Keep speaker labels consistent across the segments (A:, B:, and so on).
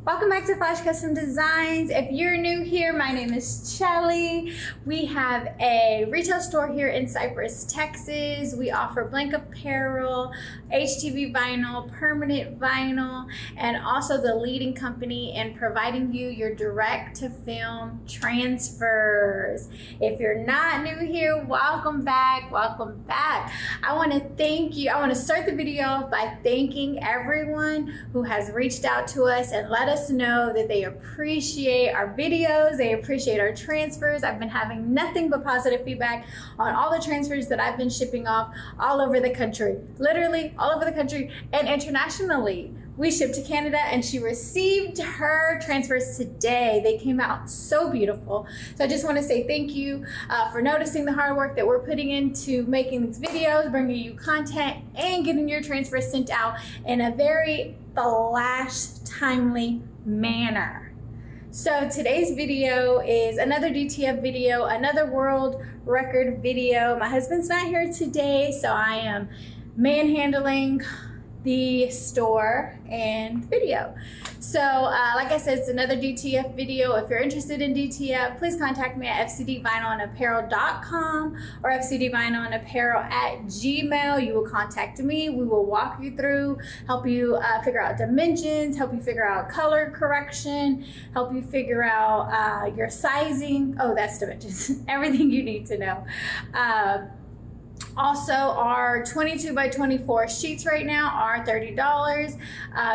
A: Welcome back to Flash Custom Designs. If you're new here, my name is Shelly. We have a retail store here in Cypress, Texas. We offer blank apparel, HTV vinyl, permanent vinyl, and also the leading company in providing you your direct to film transfers. If you're not new here, welcome back, welcome back. I want to thank you. I want to start the video by thanking everyone who has reached out to us and let us know that they appreciate our videos, they appreciate our transfers. I've been having nothing but positive feedback on all the transfers that I've been shipping off all over the country, literally all over the country and internationally. We shipped to Canada and she received her transfers today. They came out so beautiful. So I just want to say thank you for noticing the hard work that we're putting into making these videos, bringing you content, and getting your transfers sent out in a very flash, timely manner. So today's video is another DTF video, another world record video. My husband's not here today, so I am manhandling the store and video. So like I said, it's another DTF video. If you're interested in DTF, please contact me at fcdvinylandapparel.com or fcdvinylandapparel@gmail. You will contact me. We will walk you through, help you figure out dimensions, help you figure out color correction, help you figure out your sizing. Oh, that's dimensions. Everything you need to know. Also, our 22 by 24 sheets right now are $30.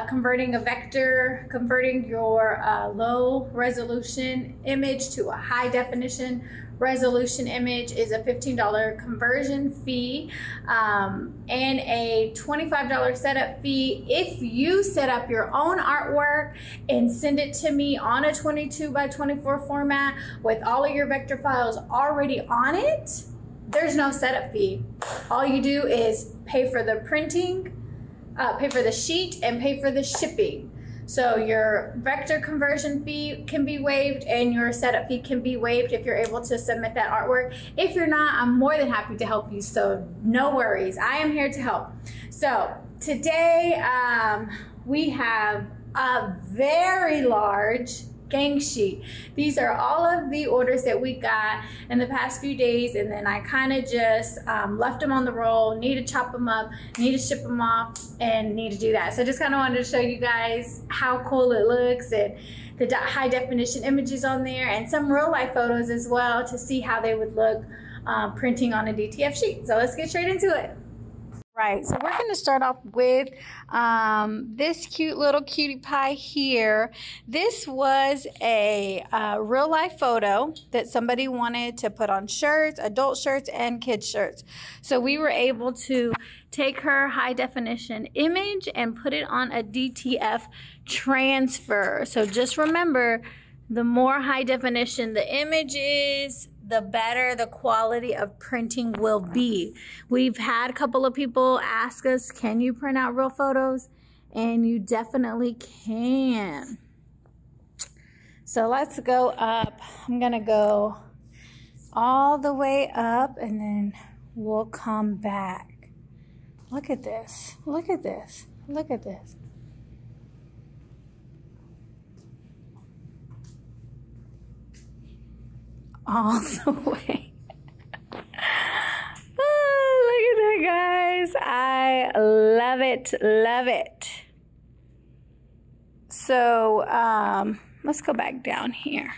A: Converting a vector, converting your low resolution image to a high definition resolution image is a $15 conversion fee and a $25 setup fee. If you set up your own artwork and send it to me on a 22 by 24 format with all of your vector files already on it, there's no setup fee. All you do is pay for the printing, pay for the sheet, and pay for the shipping. So your vector conversion fee can be waived and your setup fee can be waived if you're able to submit that artwork. If you're not, I'm more than happy to help you, so no worries. I am here to help. So today we have a very large gang sheet. These are all of the orders that we got in the past few days, and then I kind of just left them on the roll, need to chop them up, need to ship them off, and need to do that. So I just kind of wanted to show you guys how cool it looks and the high definition images on there and some real life photos as well to see how they would look printing on a DTF sheet. So let's get straight into it. Right, so we're going to start off with this cute little cutie pie here. This was a real life photo that somebody wanted to put on shirts, adult shirts, and kids shirts. So we were able to take her high definition image and put it on a DTF transfer. So just remember, the more high definition the image is, the better the quality of printing will be. We've had a couple of people ask us, can you print out real photos? And you definitely can. So let's go up. I'm gonna go all the way up and then we'll come back. Look at this, look at this, look at this. All the way. Oh, look at that, guys. I love it, love it. So let's go back down here.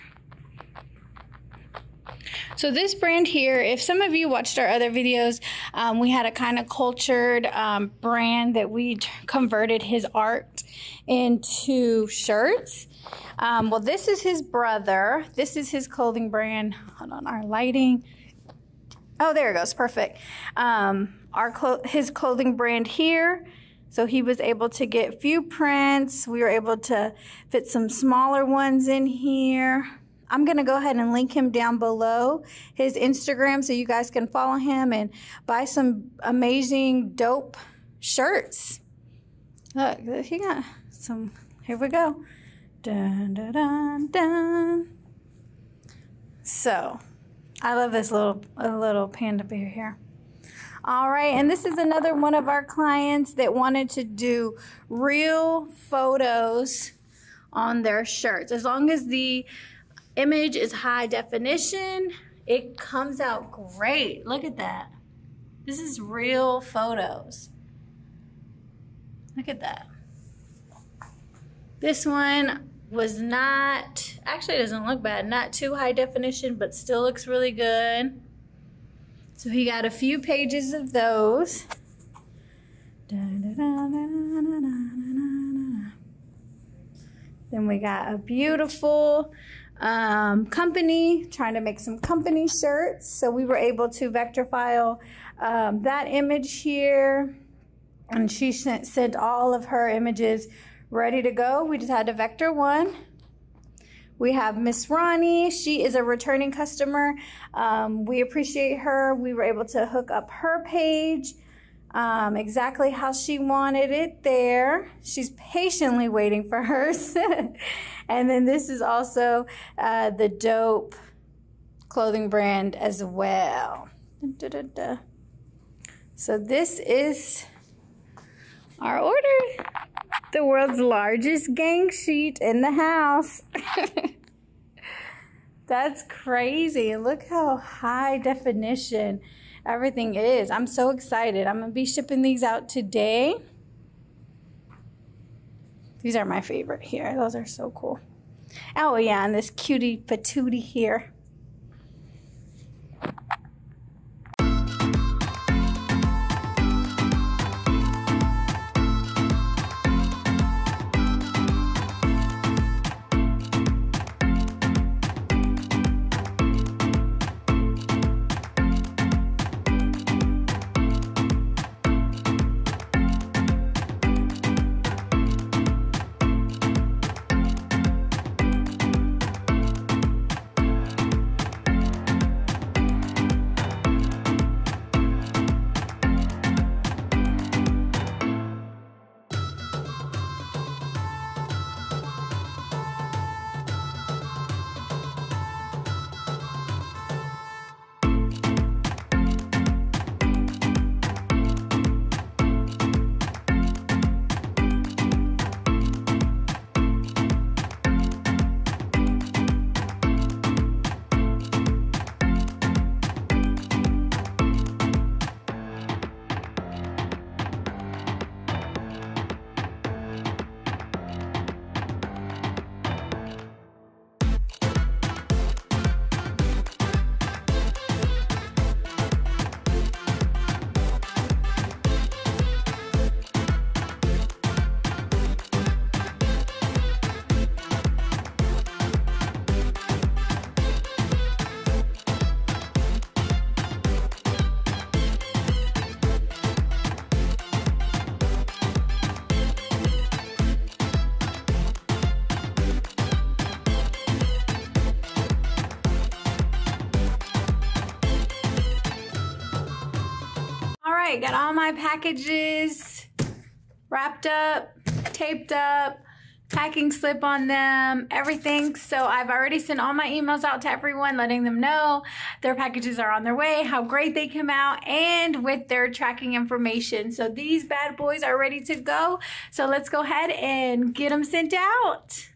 A: So this brand here, if some of you watched our other videos, we had a kind of cultured brand that we converted his art into shirts. Well, this is his brother. This is his clothing brand. Hold on, our lighting. Oh, there it goes. Perfect. His clothing brand here. So he was able to get a few prints. We were able to fit some smaller ones in here. I'm going to go ahead and link him down below, his Instagram, so you guys can follow him and buy some amazing, dope shirts. Look, he got some. Here we go. Dun, dun, dun, dun. So, I love this little panda bear here. All right, and this is another one of our clients that wanted to do real photos on their shirts. As long as the image is high definition, it comes out great. Look at that. This is real photos. Look at that. This one was not, actually it doesn't look bad, not too high definition, but still looks really good. So he got a few pages of those. Then we got a beautiful company, trying to make some company shirts. So we were able to vector file that image here. And she sent all of her images ready to go. We just had to vector one. We have Miss Ronnie. She is a returning customer. We appreciate her. We were able to hook up her page exactly how she wanted it there. She's patiently waiting for hers. And then this is also the Dope clothing brand as well. So this is our order. The world's largest gang sheet in the house. That's crazy. Look how high definition everything is. I'm so excited. I'm gonna be shipping these out today. These are my favorite here. Those are so cool. Oh yeah, and this cutie patootie here. Got all my packages wrapped up, taped up, packing slip on them, everything. So I've already sent all my emails out to everyone, letting them know their packages are on their way, how great they come out, and with their tracking information. So these bad boys are ready to go. So let's go ahead and get them sent out.